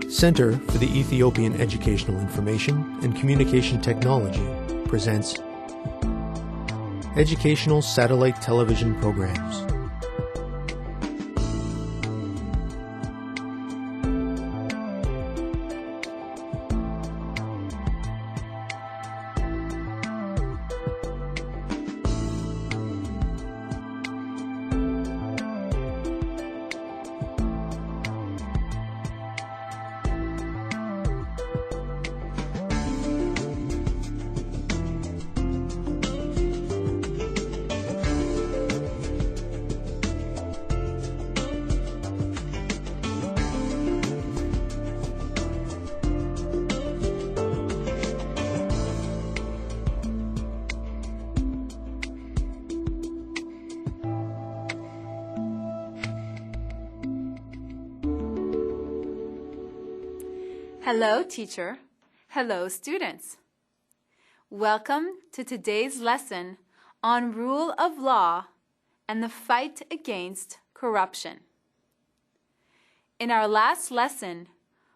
Center for the Ethiopian Educational Information and Communication Technology presents Educational Satellite Television Programs. Hello, teacher. Hello, students. Welcome to today's lesson on rule of law and the fight against corruption. In our last lesson,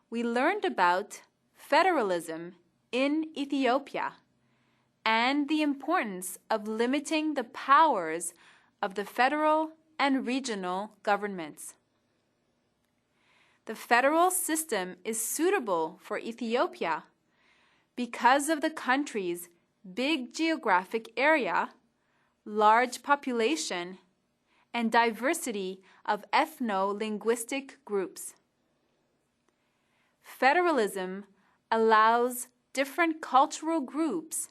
we learned about federalism in Ethiopia and the importance of limiting the powers of the federal and regional governments. The federal system is suitable for Ethiopia because of the country's big geographic area, large population, and diversity of ethno-linguistic groups. Federalism allows different cultural groups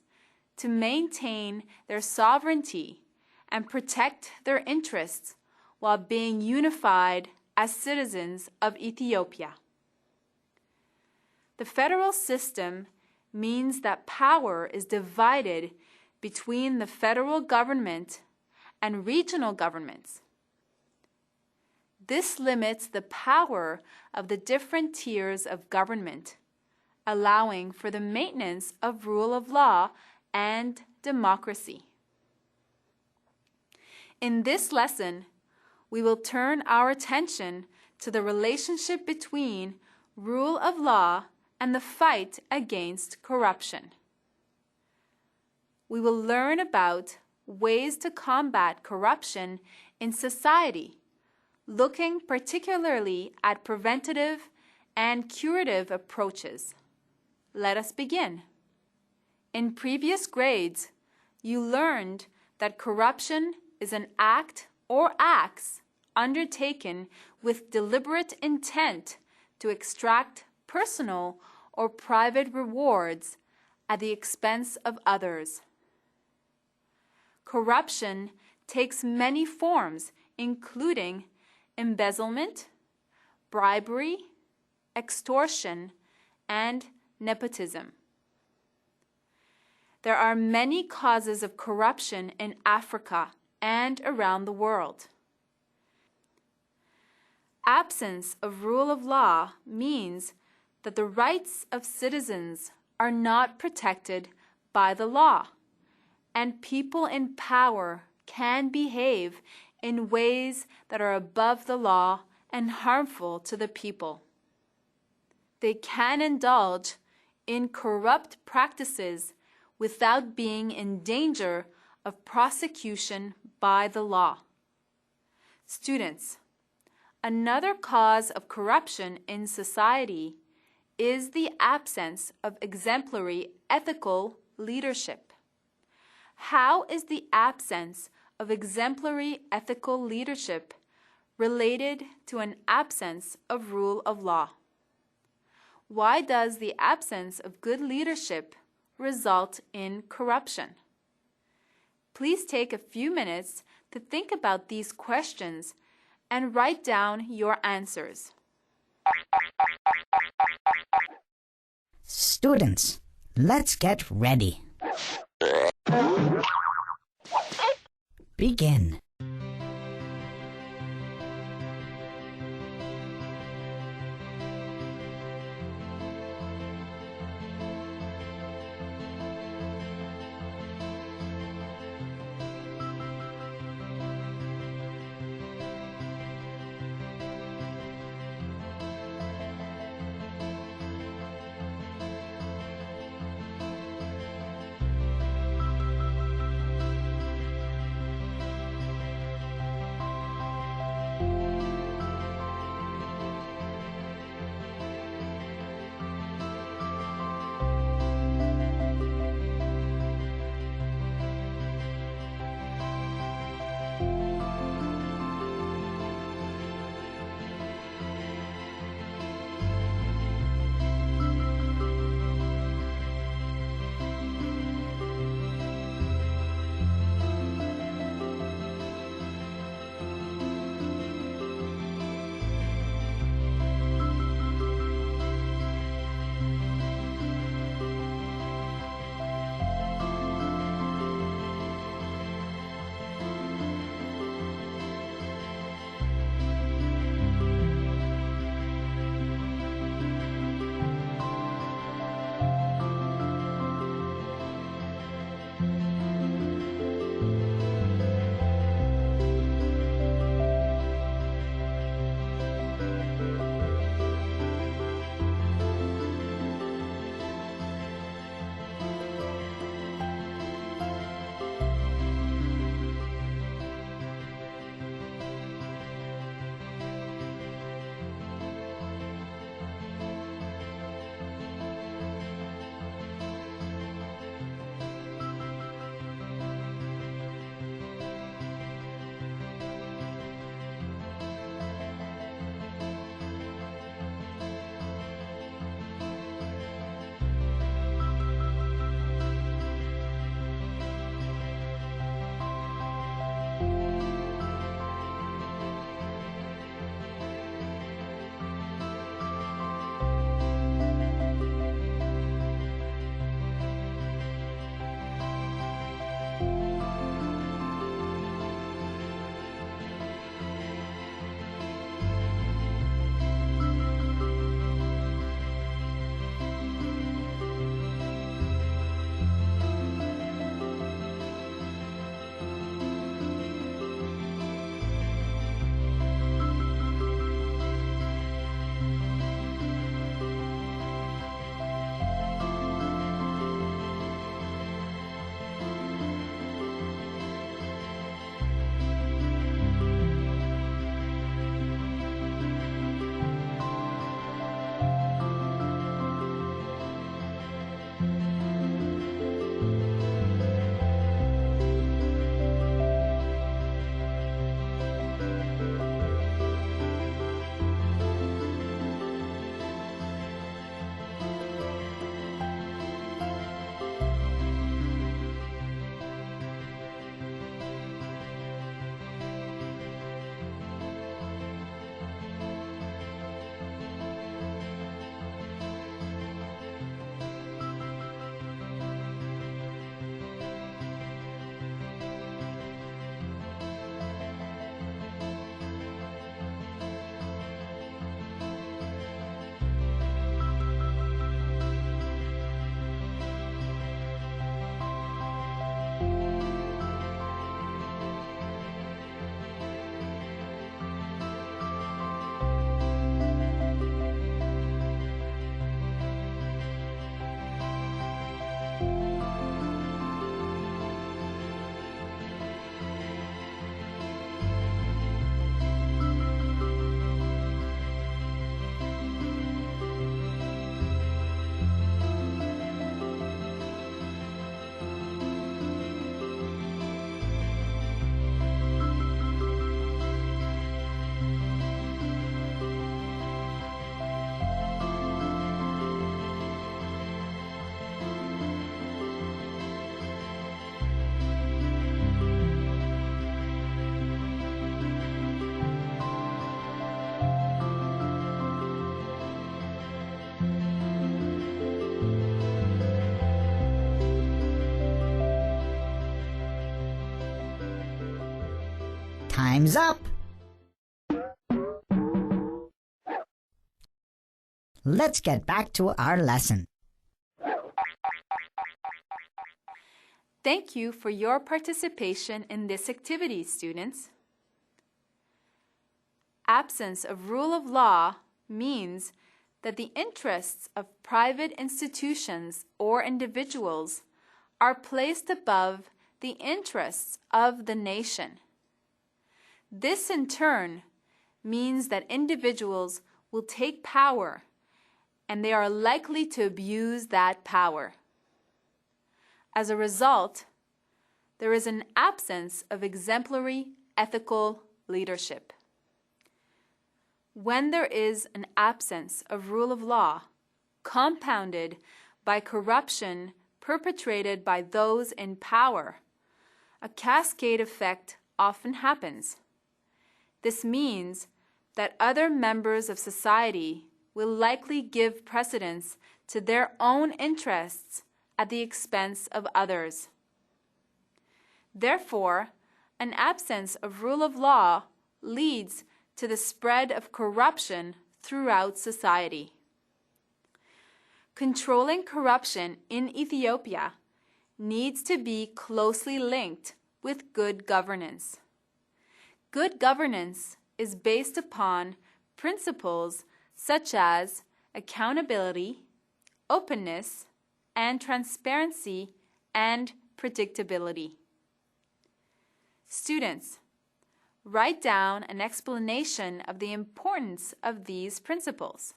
to maintain their sovereignty and protect their interests while being unified as citizens of Ethiopia. The federal system means that power is divided between the federal government and regional governments. This limits the power of the different tiers of government, allowing for the maintenance of rule of law and democracy. In this lesson, we will turn our attention to the relationship between rule of law and the fight against corruption. We will learn about ways to combat corruption in society, looking particularly at preventative and curative approaches. Let us begin. In previous grades, you learned that corruption is an act or acts undertaken with deliberate intent to extract personal or private rewards at the expense of others. Corruption takes many forms, including embezzlement, bribery, extortion, and nepotism. There are many causes of corruption in Africa and around the world. Absence of rule of law means that the rights of citizens are not protected by the law, and people in power can behave in ways that are above the law and harmful to the people. They can indulge in corrupt practices without being in danger of prosecution by the law. Students, another cause of corruption in society is the absence of exemplary ethical leadership. How is the absence of exemplary ethical leadership related to an absence of rule of law? Why does the absence of good leadership result in corruption? Please take a few minutes to think about these questions and write down your answers. Students, let's get ready. Begin. Time's up. Let's get back to our lesson. Thank you for your participation in this activity, students. Absence of rule of law means that the interests of private institutions or individuals are placed above the interests of the nation. This in turn means that individuals will take power and they are likely to abuse that power. As a result, there is an absence of exemplary ethical leadership. When there is an absence of rule of law, compounded by corruption perpetrated by those in power, a cascade effect often happens. This means that other members of society will likely give precedence to their own interests at the expense of others. Therefore, an absence of rule of law leads to the spread of corruption throughout society. Controlling corruption in Ethiopia needs to be closely linked with good governance. Good governance is based upon principles such as accountability, openness, and transparency and predictability. Students, write down an explanation of the importance of these principles.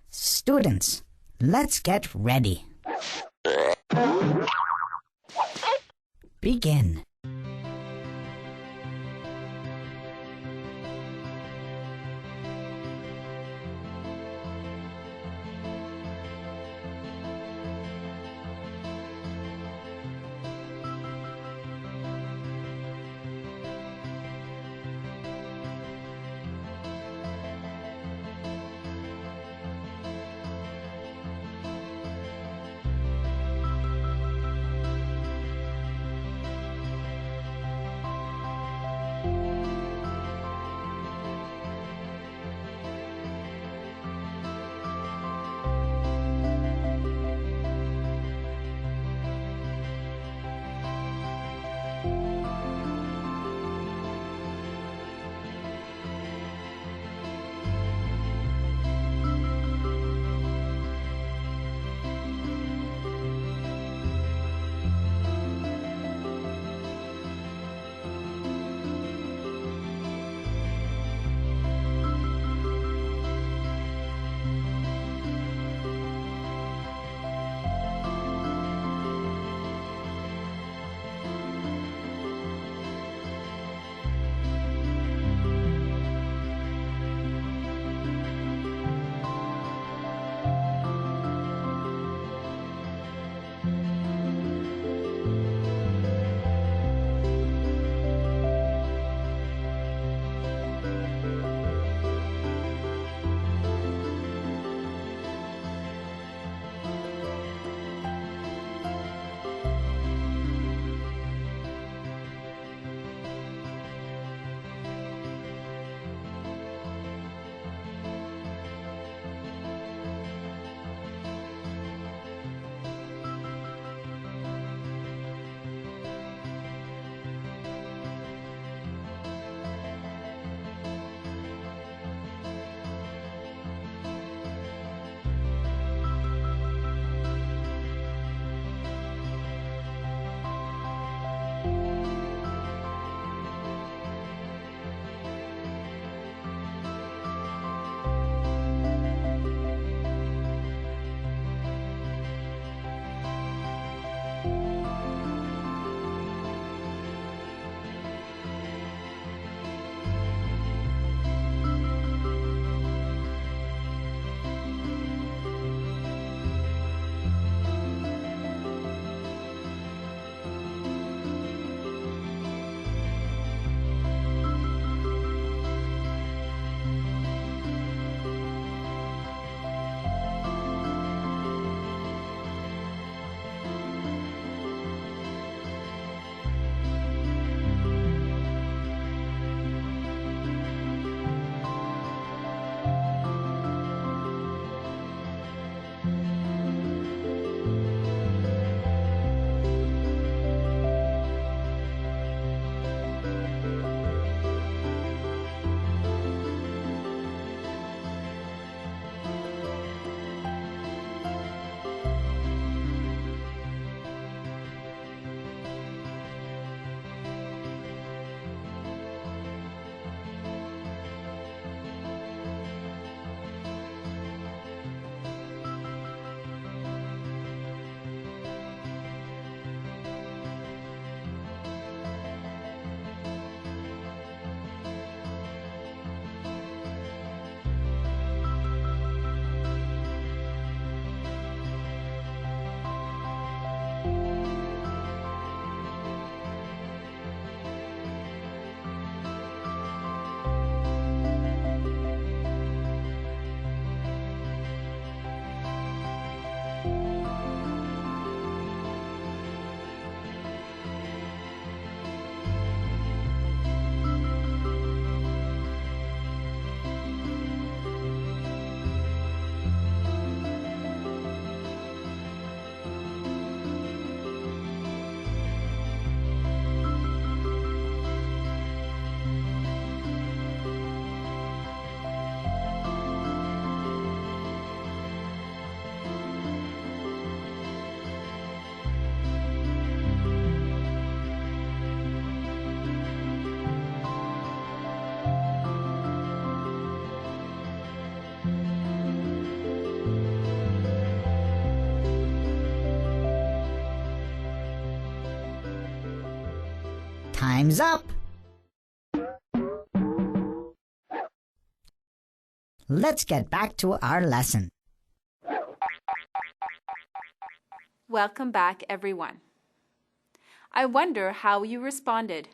Students, let's get ready. Begin. Time's up! Let's get back to our lesson. Welcome back, everyone. I wonder how you responded.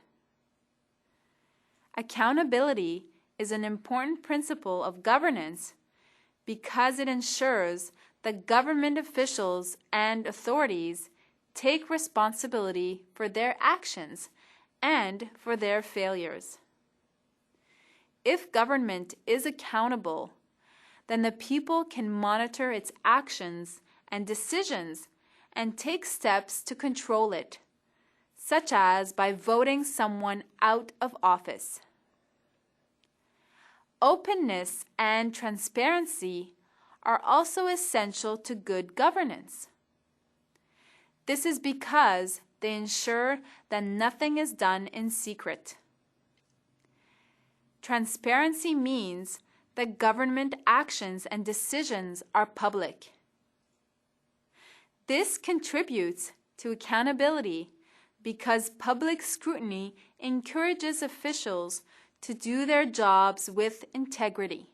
Accountability is an important principle of governance because it ensures that government officials and authorities take responsibility for their actions and for their failures. If government is accountable, then the people can monitor its actions and decisions and take steps to control it, such as by voting someone out of office. Openness and transparency are also essential to good governance. This is because they ensure that nothing is done in secret. Transparency means that government actions and decisions are public. This contributes to accountability because public scrutiny encourages officials to do their jobs with integrity.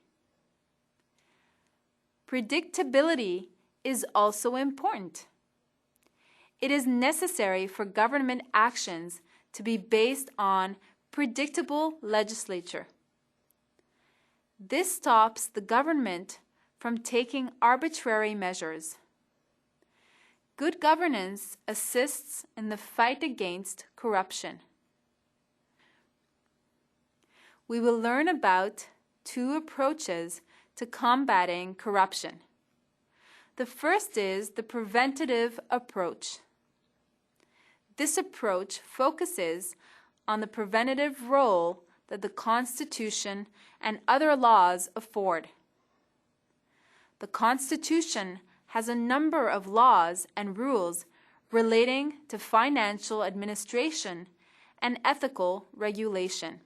Predictability is also important. It is necessary for government actions to be based on predictable legislation. This stops the government from taking arbitrary measures. Good governance assists in the fight against corruption. We will learn about two approaches to combating corruption. The first is the preventative approach. This approach focuses on the preventative role that the Constitution and other laws afford. The Constitution has a number of laws and rules relating to financial administration and ethical regulation.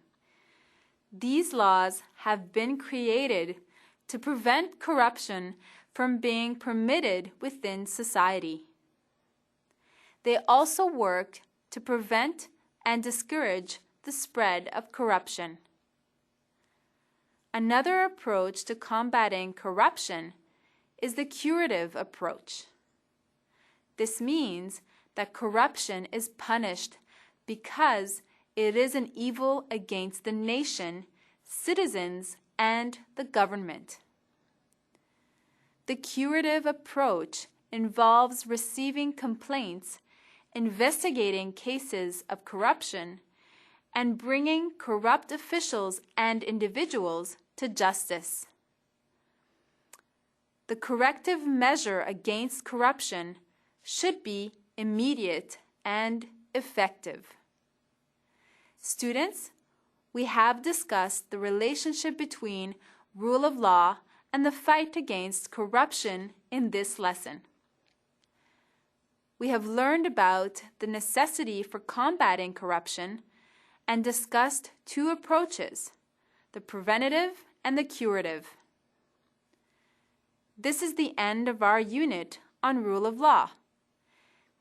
These laws have been created to prevent corruption from being permitted within society. They also work to prevent and discourage the spread of corruption. Another approach to combating corruption is the curative approach. This means that corruption is punished because it is an evil against the nation, citizens, and the government. The curative approach involves receiving complaints, investigating cases of corruption, and bringing corrupt officials and individuals to justice. The corrective measure against corruption should be immediate and effective. Students, we have discussed the relationship between rule of law and the fight against corruption in this lesson. We have learned about the necessity for combating corruption and discussed two approaches, the preventative and the curative. This is the end of our unit on rule of law.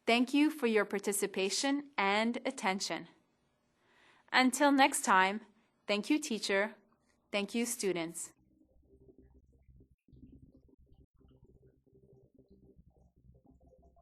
Thank you for your participation and attention. Until next time, thank you, teacher. Thank you, students.